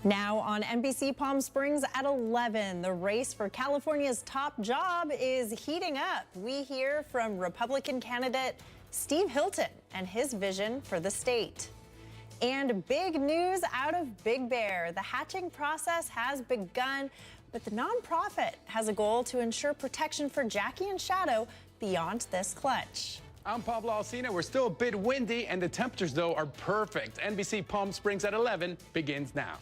Now on NBC Palm Springs at 11, the race for California's top job is heating up. We hear from Republican candidate Steve Hilton and his vision for the state. And big news out of Big Bear. The hatching process has begun, but the nonprofit has a goal to ensure protection for Jackie and Shadow beyond this clutch. I'm Pablo Alcina. We're still a bit windy, and the temperatures, though, are perfect. NBC Palm Springs at 11 begins now.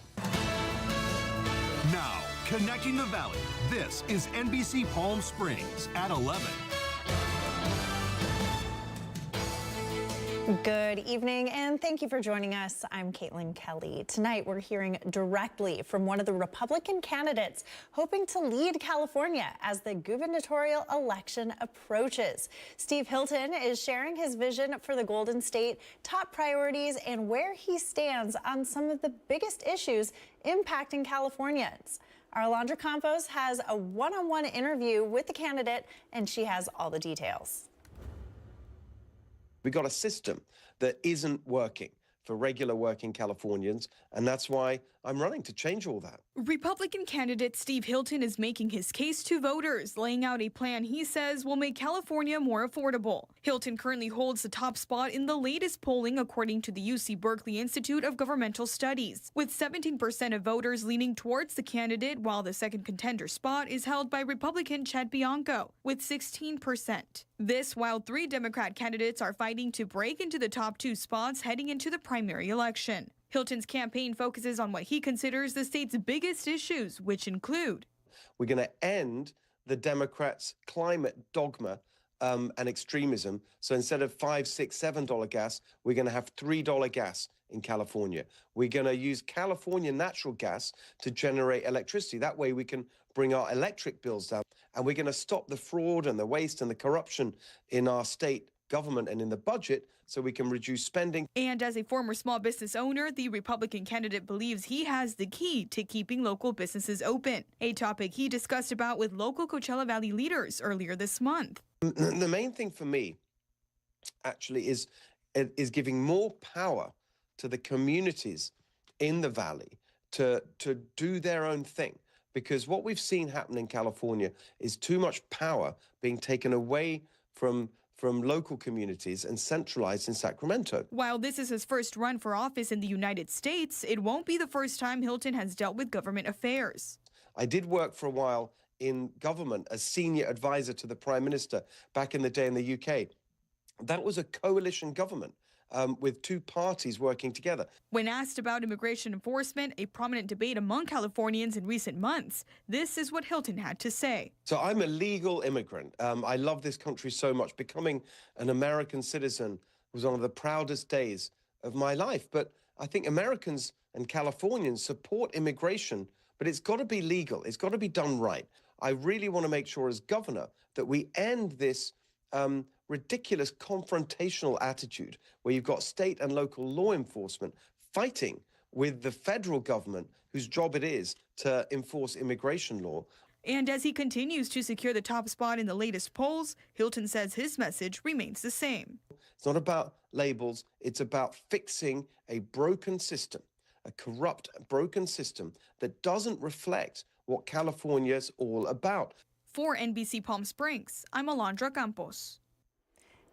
Now, connecting the valley, this is NBC Palm Springs at 11. Good evening, and thank you for joining us. I'm Caitlin Kelly. Tonight, we're hearing directly from one of the Republican candidates hoping to lead California as the gubernatorial election approaches. Steve Hilton is sharing his vision for the Golden State, top priorities, and where he stands on some of the biggest issues impacting Californians. Our Alondra Campos has a one-on-one interview with the candidate, and she has all the details. We got a system that isn't working for regular working Californians, and that's why I'm running to change all that. Republican candidate Steve Hilton is making his case to voters, laying out a plan he says will make California more affordable. Hilton currently holds the top spot in the latest polling, according to the UC Berkeley Institute of Governmental Studies, with 17% of voters leaning towards the candidate, while the second contender spot is held by Republican Chad Bianco with 16%. This while 3 Democrat candidates are fighting to break into the top 2 spots heading into the primary election. Hilton's campaign focuses on what he considers the state's biggest issues, which include: we're going to end the Democrats' climate dogma and extremism. So instead of $5, $6, $7 gas, we're going to have $3 gas in California. We're going to use California natural gas to generate electricity. That way we can bring our electric bills down. And we're going to stop the fraud and the waste and the corruption in our state government and in the budget so we can reduce spending. And as a former small business owner, the Republican candidate believes he has the key to keeping local businesses open, a topic he discussed about with local Coachella Valley leaders earlier this month. The main thing for me actually is giving more power to the communities in the valley to do their own thing. Because what we've seen happen in California is too much power being taken away from local communities and centralized in Sacramento. While this is his first run for office in the United States, it won't be the first time Hilton has dealt with government affairs. I did work for a while in government as senior advisor to the Prime Minister back in the day in the UK. That was a coalition government with 2 parties working together. When asked about immigration enforcement, a prominent debate among Californians in recent months, this is what Hilton had to say. So I'm a legal immigrant. I love this country so much. Becoming an American citizen was one of the proudest days of my life. But I think Americans and Californians support immigration, but it's got to be legal. It's got to be done right. I really want to make sure as governor that we end this ridiculous confrontational attitude where you've got state and local law enforcement fighting with the federal government, whose job it is to enforce immigration law. And as he continues to secure the top spot in the latest polls, Hilton says his message remains the same. It's not about labels. It's about fixing a broken system, a corrupt, broken system that doesn't reflect what California's all about. For NBC Palm Springs, I'm Alondra Campos.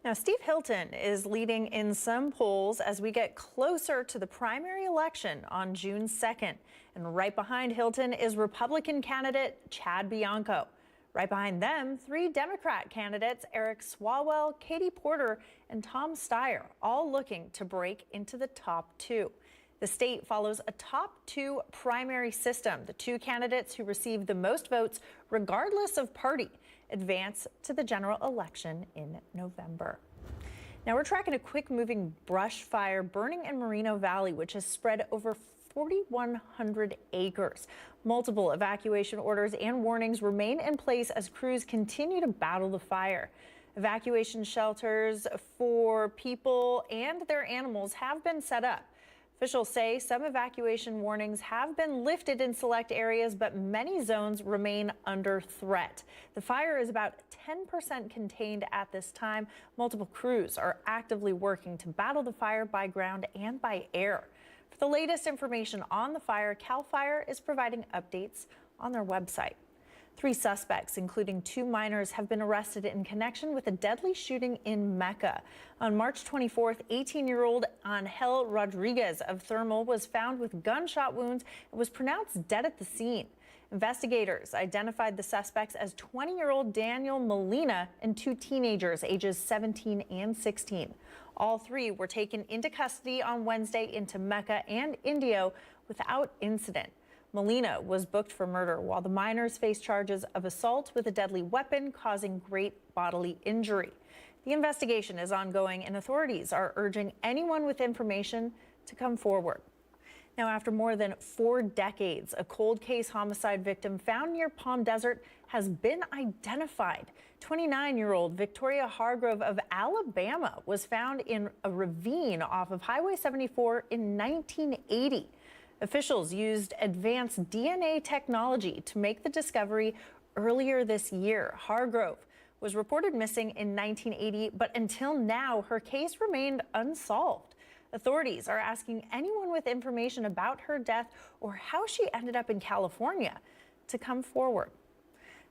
Now, Steve Hilton is leading in some polls as we get closer to the primary election on June 2nd. And right behind Hilton is Republican candidate Chad Bianco. Right behind them, 3 Democrat candidates, Eric Swalwell, Katie Porter, and Tom Steyer, all looking to break into the top 2. The state follows a top 2 primary system. The 2 candidates who receive the most votes, regardless of party, advance to the general election in November. Now we're tracking a quick-moving brush fire burning in Moreno Valley, which has spread over 4,100 acres. Multiple evacuation orders and warnings remain in place as crews continue to battle the fire. Evacuation shelters for people and their animals have been set up. Officials say some evacuation warnings have been lifted in select areas, but many zones remain under threat. The fire is about 10% contained at this time. Multiple crews are actively working to battle the fire by ground and by air. For the latest information on the fire, CAL FIRE is providing updates on their website. 3 suspects, including 2 minors, have been arrested in connection with a deadly shooting in Mecca. On March 24th, 18-year-old Angel Rodriguez of Thermal was found with gunshot wounds and was pronounced dead at the scene. Investigators identified the suspects as 20-year-old Daniel Molina and 2 teenagers, ages 17 and 16. All 3 were taken into custody on Wednesday into Mecca and Indio without incident. Molina was booked for murder, while the minors face charges of assault with a deadly weapon causing great bodily injury. The investigation is ongoing, and authorities are urging anyone with information to come forward. Now, after more than 4 decades, a cold case homicide victim found near Palm Desert has been identified. 29-year-old Victoria Hargrove of Alabama was found in a ravine off of Highway 74 in 1980. Officials used advanced DNA technology to make the discovery earlier this year. Hargrove was reported missing in 1980, but until now, her case remained unsolved. Authorities are asking anyone with information about her death or how she ended up in California to come forward.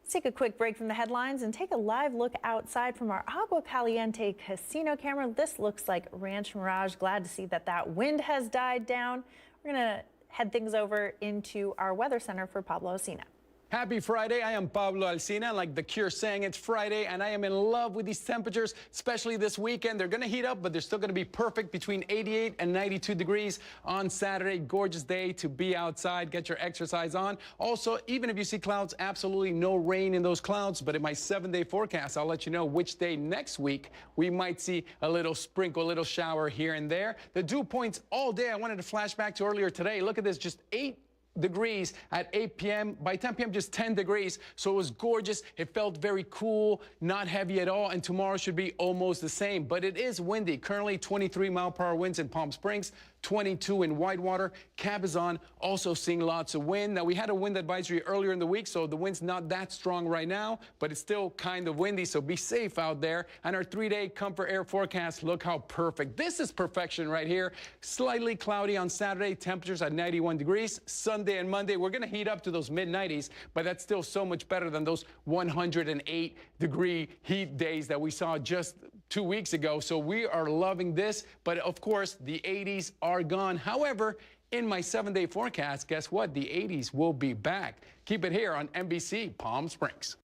Let's take a quick break from the headlines and take a live look outside from our Agua Caliente casino camera. This looks like Ranch Mirage. Glad to see that wind has died down. We're going to head things over into our weather center for Pablo Alsina. Happy Friday. I am Pablo Alsina. Like The Cure saying, it's Friday, and I am in love with these temperatures, especially this weekend. They're going to heat up, but they're still going to be perfect between 88 and 92 degrees on Saturday. Gorgeous day to be outside, get your exercise on. Also, even if you see clouds, absolutely no rain in those clouds. But in my 7-day forecast, I'll let you know which day next week we might see a little sprinkle, a little shower here and there. The dew points all day. I wanted to flash back to earlier today. Look at this, just 8 degrees at 8 p.m. By 10 p.m., just 10 degrees. So it was gorgeous. It felt very cool, not heavy at all. And tomorrow should be almost the same. But it is windy. Currently 23-mile-per-hour winds in Palm Springs, 22 in Whitewater. Cabazon also seeing lots of wind. Now, we had a wind advisory earlier in the week, so the wind's not that strong right now, but it's still kind of windy, so be safe out there. And our 3-day comfort air forecast, look how perfect. This is perfection right here. Slightly cloudy on Saturday, temperatures at 91 degrees. Sunday and Monday, we're going to heat up to those mid-90s, but that's still so much better than those 108-degree heat days that we saw just 2 weeks ago. So we are loving this, but of course, the 80s are gone. However, in my 7-day forecast, guess what? The 80s will be back. Keep it here on NBC Palm Springs.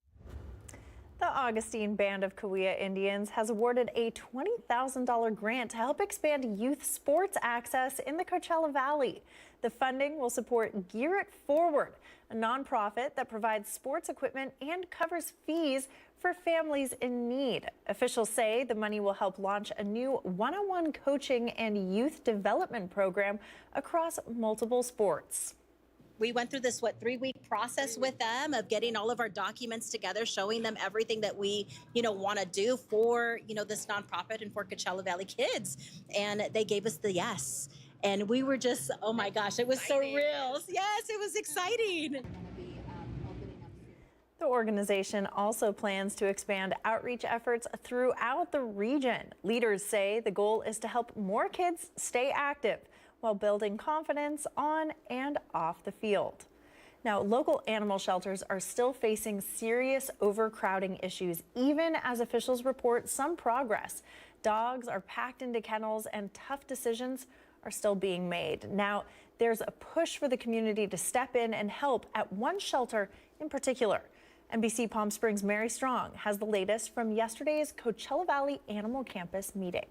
The Augustine Band of Cahuilla Indians has awarded a $20,000 grant to help expand youth sports access in the Coachella Valley. The funding will support Gear It Forward, a nonprofit that provides sports equipment and covers fees for families in need. Officials say the money will help launch a new one-on-one coaching and youth development program across multiple sports. We went through this, 3-week process with them of getting all of our documents together, showing them everything that we, want to do for, this nonprofit and for Coachella Valley kids. And they gave us the yes. And we were just, oh my gosh, it was surreal. Yes, it was exciting. The organization also plans to expand outreach efforts throughout the region. Leaders say the goal is to help more kids stay active while building confidence on and off the field. Now, local animal shelters are still facing serious overcrowding issues, even as officials report some progress. Dogs are packed into kennels and tough decisions are still being made. Now, there's a push for the community to step in and help at one shelter in particular. NBC Palm Springs' Mary Strong has the latest from yesterday's Coachella Valley Animal Campus meeting.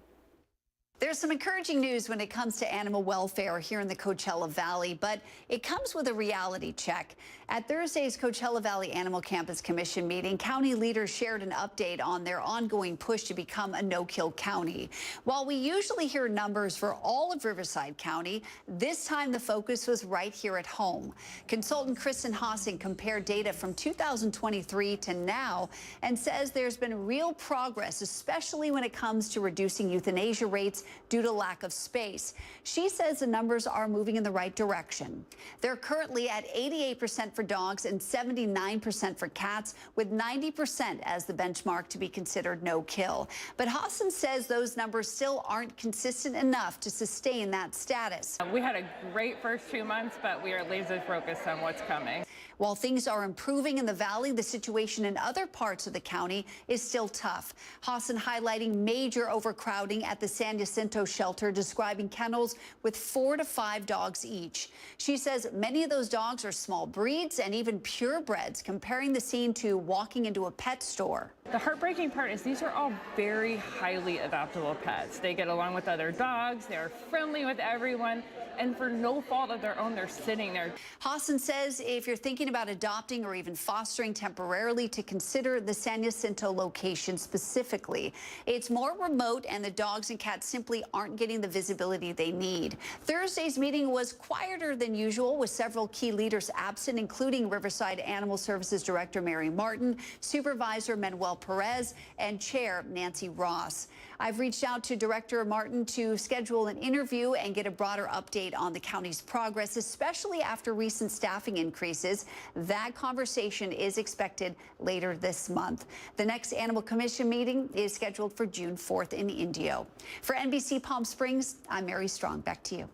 There's some encouraging news when it comes to animal welfare here in the Coachella Valley, but it comes with a reality check. At Thursday's Coachella Valley Animal Campus Commission meeting, county leaders shared an update on their ongoing push to become a no-kill county. While we usually hear numbers for all of Riverside County, this time the focus was right here at home. Consultant Kristen Hossing compared data from 2023 to now and says there's been real progress, especially when it comes to reducing euthanasia rates due to lack of space. She says the numbers are moving in the right direction. They're currently at 88% for dogs and 79% for cats, with 90% as the benchmark to be considered no kill. But Hassan says those numbers still aren't consistent enough to sustain that status. We had a great first 2 months, but we are laser focused on what's coming. While things are improving in the valley, the situation in other parts of the county is still tough. Hassan highlighting major overcrowding at the San Jacinto shelter, describing kennels with 4 to 5 dogs each. She says many of those dogs are small breeds and even purebreds, comparing the scene to walking into a pet store. The heartbreaking part is these are all very highly adoptable pets. They get along with other dogs, they're friendly with everyone, and for no fault of their own, they're sitting there. Hassan says if you're thinking about adopting or even fostering temporarily, to consider the San Jacinto location specifically. It's more remote and the dogs and cats simply aren't getting the visibility they need. Thursday's meeting was quieter than usual, with several key leaders absent, including Riverside Animal Services Director Mary Martin, Supervisor Manuel Perez, and Chair Nancy Ross. I've reached out to Director Martin to schedule an interview and get a broader update on the county's progress, especially after recent staffing increases. That conversation is expected later this month. The next Animal Commission meeting is scheduled for June 4th in Indio. For NBC Palm Springs, I'm Mary Strong. Back to you.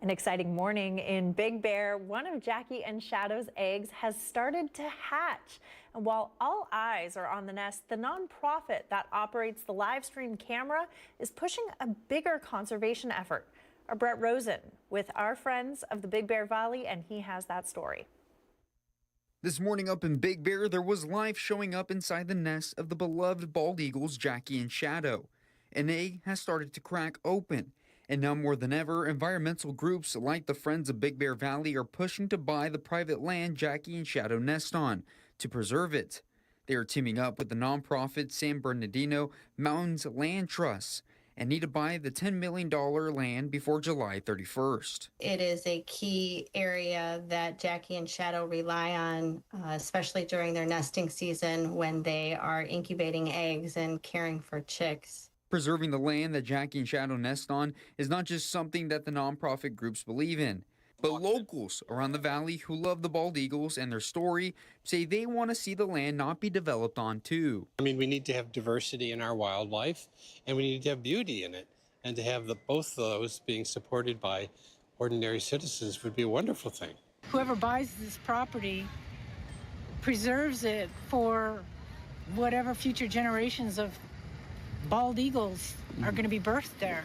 An exciting morning in Big Bear. One of Jackie and Shadow's eggs has started to hatch. And while all eyes are on the nest, the nonprofit that operates the live stream camera is pushing a bigger conservation effort. Our Brett Rosen with our friends of the Big Bear Valley, and he has that story. This morning up in Big Bear, there was life showing up inside the nest of the beloved bald eagles Jackie and Shadow. An egg has started to crack open. And now more than ever, environmental groups like the Friends of Big Bear Valley are pushing to buy the private land Jackie and Shadow nest on to preserve it. They are teaming up with the nonprofit San Bernardino Mountains Land Trust and need to buy the $10 million land before July 31st. It is a key area that Jackie and Shadow rely on, especially during their nesting season when they are incubating eggs and caring for chicks. Preserving the land that Jackie and Shadow nest on is not just something that the nonprofit groups believe in, but locals around the valley who love the bald eagles and their story say they want to see the land not be developed on too. I mean, we need to have diversity in our wildlife, and we need to have beauty in it. And to have both of those being supported by ordinary citizens would be a wonderful thing. Whoever buys this property preserves it for whatever future generations of bald eagles are going to be birthed there.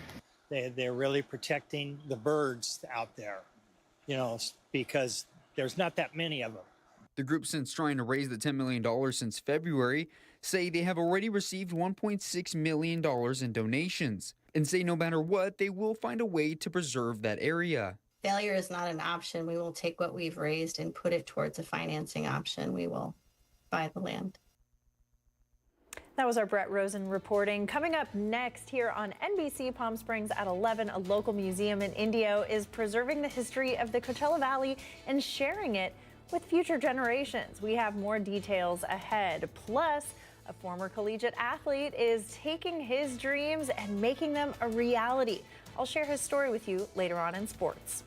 They're really protecting the birds out there, you know, because there's not that many of them. The group, since trying to raise the $10 million since February, say they have already received $1.6 million in donations and say no matter what, they will find a way to preserve that area. Failure is not an option. We will take what we've raised and put it towards a financing option. We will buy the land. That was our Brett Rosen reporting. Coming up next here on NBC Palm Springs at 11, a local museum in Indio is preserving the history of the Coachella Valley and sharing it with future generations. We have more details ahead. Plus, a former collegiate athlete is taking his dreams and making them a reality. I'll share his story with you later on in sports.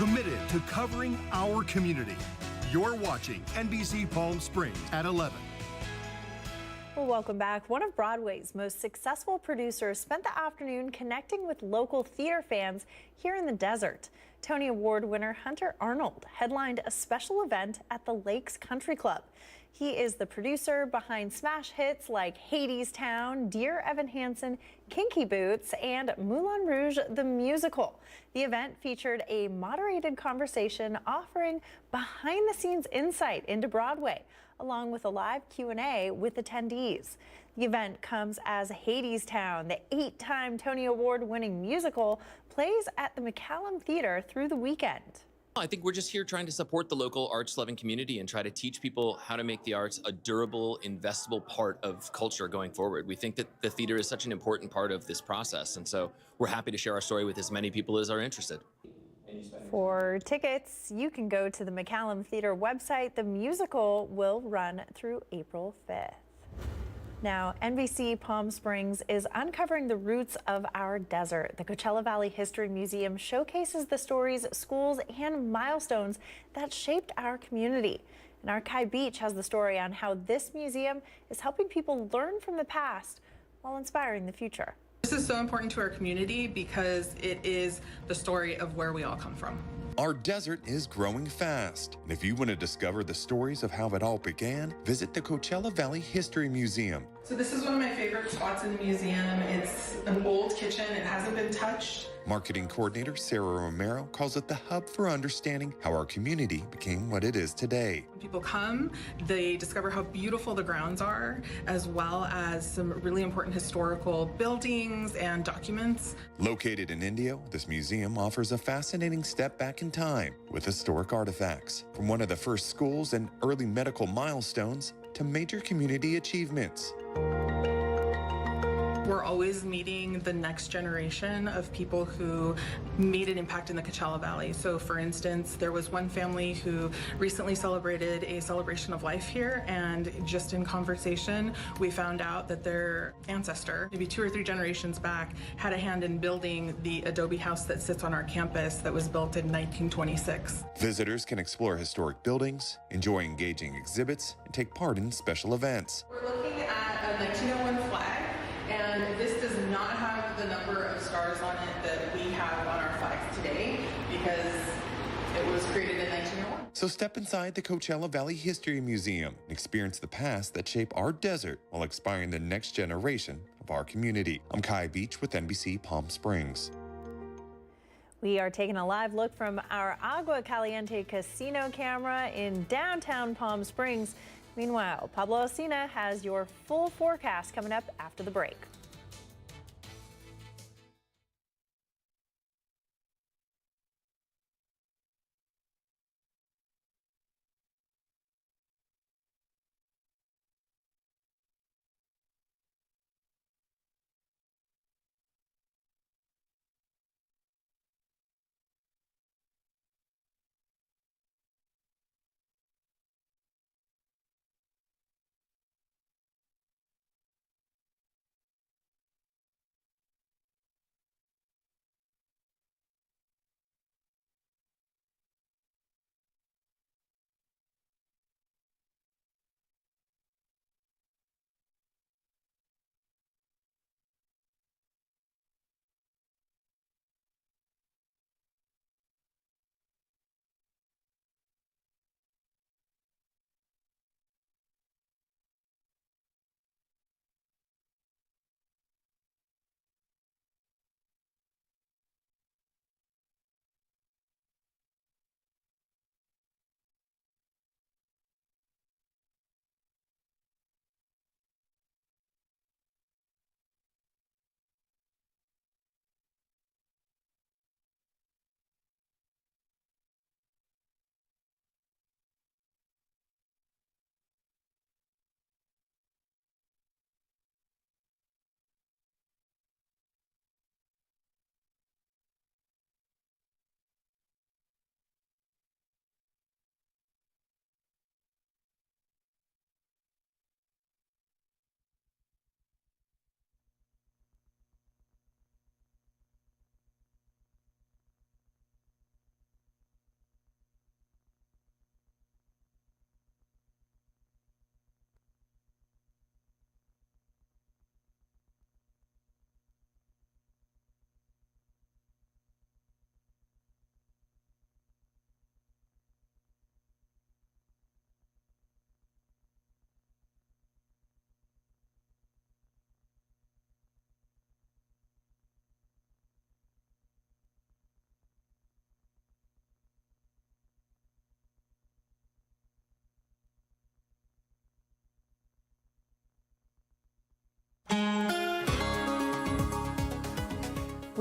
committed to covering our community. You're watching NBC Palm Springs at 11. Well, welcome back. One of Broadway's most successful producers spent the afternoon connecting with local theater fans here in the desert. Tony Award winner Hunter Arnold headlined a special event at the Lakes Country Club. He is the producer behind smash hits like Hadestown, Dear Evan Hansen, Kinky Boots, and Moulin Rouge the Musical. The event featured a moderated conversation offering behind-the-scenes insight into Broadway, along with a live Q&A with attendees. The event comes as Hadestown, the 8-time Tony Award-winning musical, plays at the McCallum Theater through the weekend. I think we're just here trying to support the local arts-loving community and try to teach people how to make the arts a durable, investable part of culture going forward. We think that the theater is such an important part of this process, and so we're happy to share our story with as many people as are interested. For tickets, you can go to the McCallum Theater website. The musical will run through April 5th. Now, NBC Palm Springs is uncovering the roots of our desert. The Coachella Valley History Museum showcases the stories, schools, and milestones that shaped our community. And Archive Beach has the story on how this museum is helping people learn from the past while inspiring the future. This is so important to our community because it is the story of where we all come from. Our desert is growing fast. And if you want to discover the stories of how it all began, visit the Coachella Valley History Museum. So this is one of my favorite spots in the museum. It's an old kitchen. It hasn't been touched. Marketing coordinator Sarah Romero calls it the hub for understanding how our community became what it is today. When people come, they discover how beautiful the grounds are, as well as some really important historical buildings and documents. Located in Indio, this museum offers a fascinating step back in time with historic artifacts, from one of the first schools and early medical milestones to major community achievements. We're always meeting the next generation of people who made an impact in the Coachella Valley. So for instance, there was one family who recently celebrated a celebration of life here, and just in conversation, we found out that their ancestor, maybe 2 or 3 generations back, had a hand in building the adobe house that sits on our campus that was built in 1926. Visitors can explore historic buildings, enjoy engaging exhibits, and take part in special events. We're looking at a 1901 flag. And this does not have the number of stars on it that we have on our flags today because it was created in 1901. So step inside the Coachella Valley History Museum and experience the past that shape our desert while inspiring the next generation of our community. I'm Kai Beach with NBC Palm Springs. We are taking a live look from our Agua Caliente casino camera in downtown Palm Springs. Meanwhile, Pablo Alsina has your full forecast coming up after the break.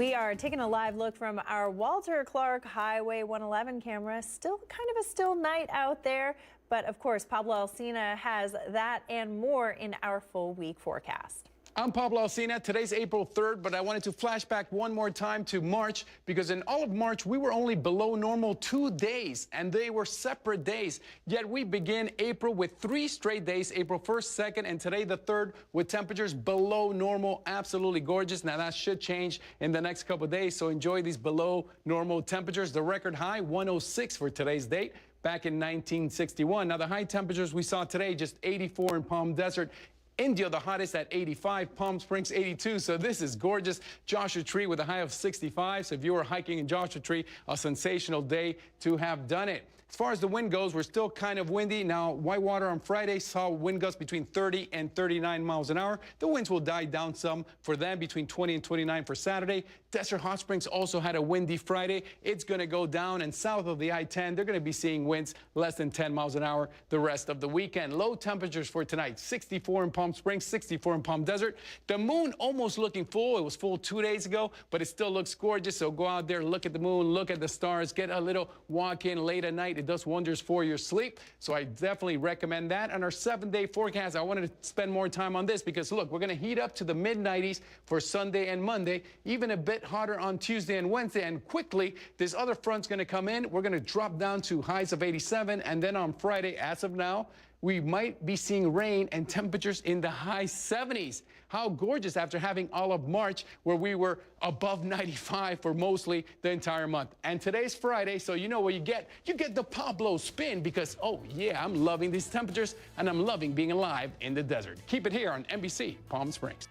We are taking a live look from our Walter Clark Highway 111 camera. Still kind of a still night out there, but of course Pablo Alsina has that and more in our full week forecast. I'm Pablo Alsina. Today's April 3rd, but I wanted to flash back one more time to March because in all of March, we were only below normal 2 days, and they were separate days. Yet we begin April with 3 straight days, April 1st, 2nd, and today the 3rd, with temperatures below normal. Absolutely gorgeous. Now, that should change in the next couple of days, so enjoy these below normal temperatures. The record high, 106 for today's date, back in 1961. Now, the high temperatures we saw today, just 84 in Palm Desert. Indio, the hottest at 85, Palm Springs 82, so this is gorgeous. Joshua Tree with a high of 65, so if you were hiking in Joshua Tree, a sensational day to have done it. As far as the wind goes, we're still kind of windy. Now, Whitewater on Friday saw wind gusts between 30 and 39 miles an hour. The winds will die down some for them, between 20 and 29 for Saturday. Desert Hot Springs also had a windy Friday. It's going to go down, and south of the I-10, they're going to be seeing winds less than 10 miles an hour the rest of the weekend. Low temperatures for tonight, 64 in Palm Springs, 64 in Palm Desert. The moon almost looking full. It was full 2 days ago, but it still looks gorgeous. So go out there, look at the moon, look at the stars, get a little walk in late at night. It does wonders for your sleep. So I definitely recommend that. On our 7-day forecast, I wanted to spend more time on this because look, we're going to heat up to the mid-90s for Sunday and Monday, even a bit hotter on Tuesday and Wednesday. And quickly, this other front's going to come in. We're going to drop down to highs of 87. And then on Friday, as of now, we might be seeing rain and temperatures in the high 70s. How gorgeous after having all of March where we were above 95 for mostly the entire month. And today's Friday, so you know what you get. You get the Pablo spin because, oh yeah, I'm loving these temperatures and I'm loving being alive in the desert. Keep it here on NBC Palm Springs.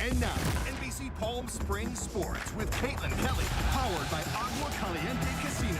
And now, NBC Palm Springs Sports with Caitlin Kelly, powered by Agua Caliente Casino.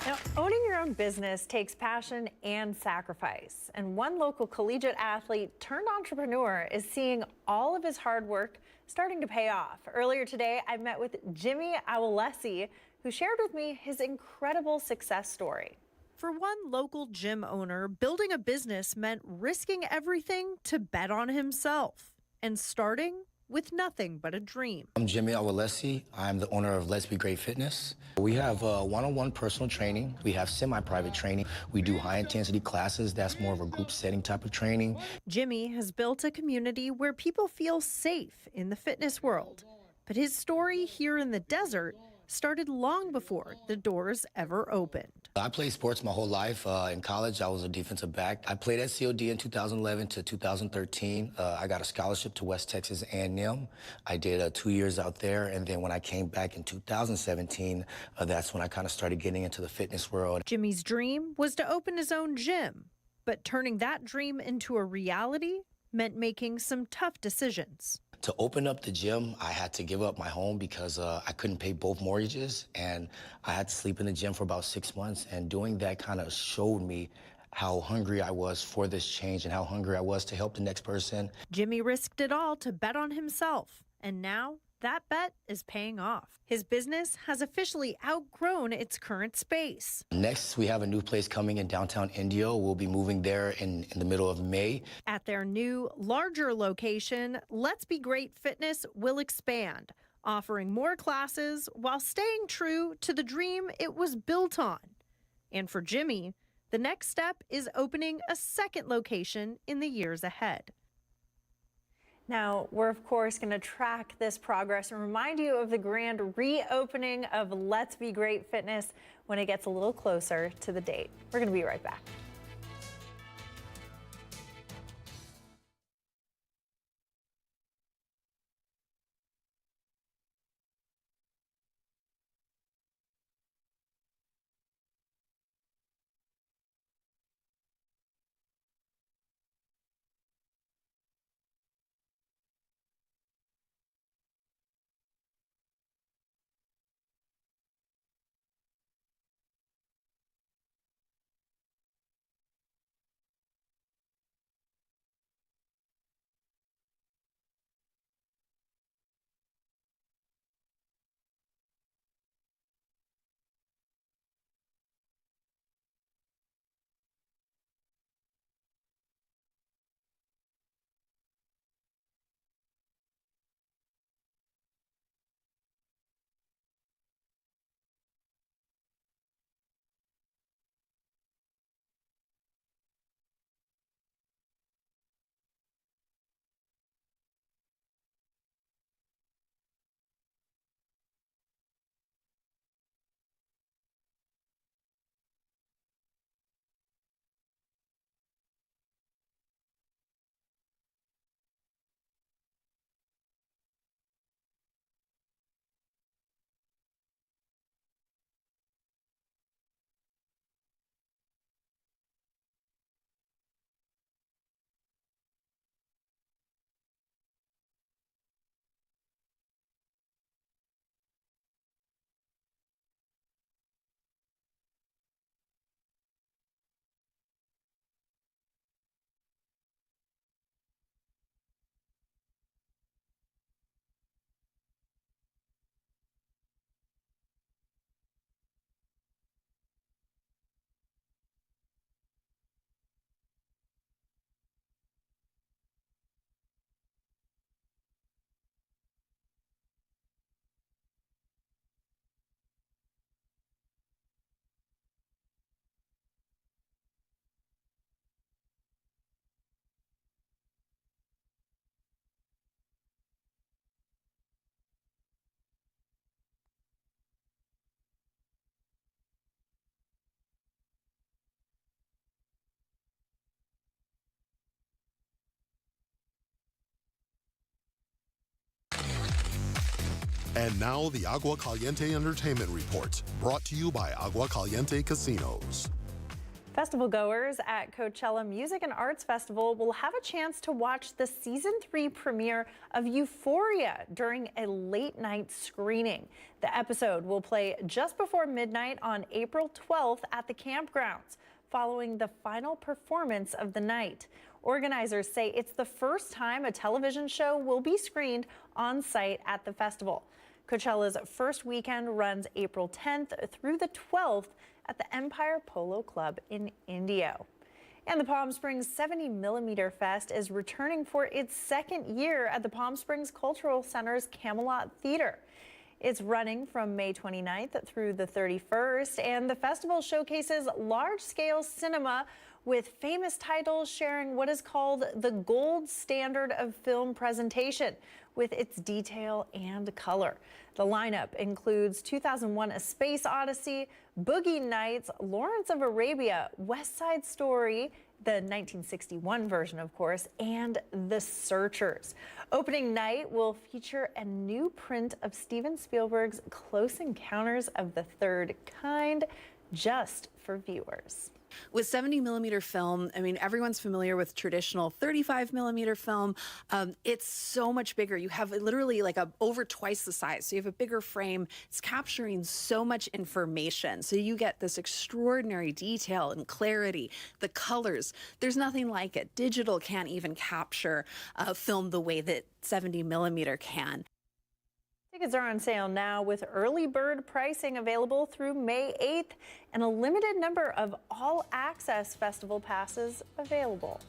Now, owning your own business takes passion and sacrifice. And one local collegiate athlete turned entrepreneur is seeing all of his hard work starting to pay off. Earlier today, I met with Jimmy Awolesi, who shared with me his incredible success story. For one local gym owner, building a business meant risking everything to bet on himself and starting with nothing but a dream. I'm Jimmy Awolesi. I'm the owner of Let's Be Great Fitness. We have one-on-one personal training. We have semi-private training. We do high-intensity classes. That's more of a group setting type of training. Jimmy has built a community where people feel safe in the fitness world. But his story here in the desert started long before the doors ever opened. I played sports my whole life. In college, I was a defensive back. I played at COD in 2011 to 2013. I got a scholarship to West Texas A&M. I did 2 years out there, and then when I came back in 2017, that's when I kind of started getting into the fitness world. Jimmy's dream was to open his own gym, but turning that dream into a reality meant making some tough decisions. To open up the gym, I had to give up my home because I couldn't pay both mortgages, and I had to sleep in the gym for about 6 months. And doing that kind of showed me how hungry I was for this change and how hungry I was to help the next person. Jimmy risked it all to bet on himself, and now that bet is paying off. His business has officially outgrown its current space. Next, we have a new place coming in downtown Indio. We'll be moving there in the middle of May. At their new, larger location, Let's Be Great Fitness will expand, offering more classes while staying true to the dream it was built on. And for Jimmy, the next step is opening a second location in the years ahead. Now, we're of course going to track this progress and remind you of the grand reopening of Let's Be Great Fitness when it gets a little closer to the date. We're going to be right back. And now the Agua Caliente Entertainment Report, brought to you by Agua Caliente Casinos. Festival goers at Coachella Music and Arts Festival will have a chance to watch the Season 3 premiere of Euphoria during a late-night screening. The episode will play just before midnight on April 12th at the campgrounds, following the final performance of the night. Organizers say it's the first time a television show will be screened on site at the festival. Coachella's first weekend runs April 10th through the 12th at the Empire Polo Club in Indio. And the Palm Springs 70mm Fest is returning for its second year at the Palm Springs Cultural Center's Camelot Theater. It's running from May 29th through the 31st, and the festival showcases large-scale cinema with famous titles sharing what is called the gold standard of film presentation, with its detail and color. The lineup includes 2001: A Space Odyssey, Boogie Nights, Lawrence of Arabia, West Side Story, the 1961 version, of course, and The Searchers. Opening night will feature a new print of Steven Spielberg's Close Encounters of the Third Kind, just for viewers. With 70mm film, I mean, everyone's familiar with traditional 35mm film. It's so much bigger. You have literally like over twice the size. So you have a bigger frame. It's capturing so much information. So you get this extraordinary detail and clarity, the colors. There's nothing like it. Digital can't even capture film the way that 70mm can. Tickets are on sale now with early bird pricing available through May 8th and a limited number of all-access festival passes available.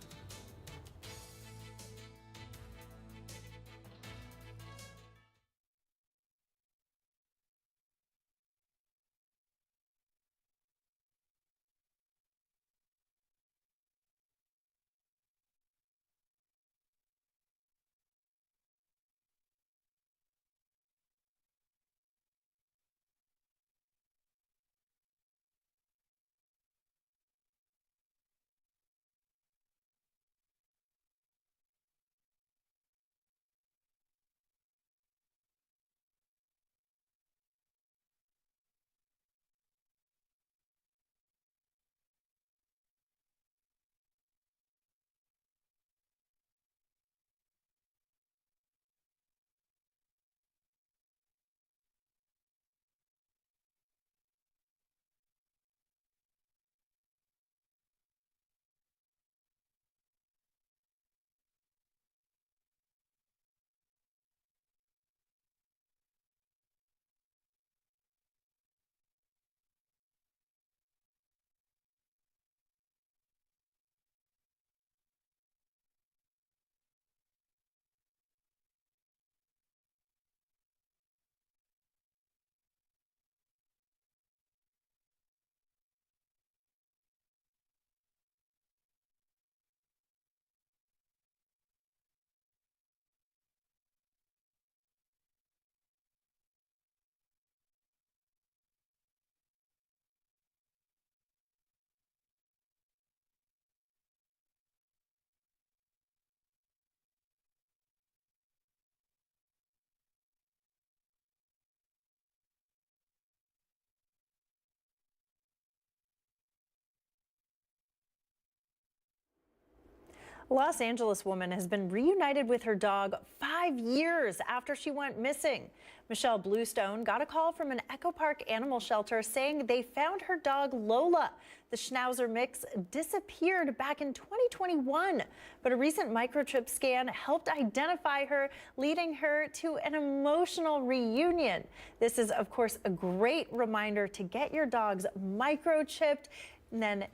A Los Angeles woman has been reunited with her dog 5 years after she went missing. Michelle Bluestone got a call from an Echo Park animal shelter saying they found her dog Lola. The Schnauzer mix disappeared back in 2021, but a recent microchip scan helped identify her, leading her to an emotional reunion. This is, of course, a great reminder to get your dogs microchipped and then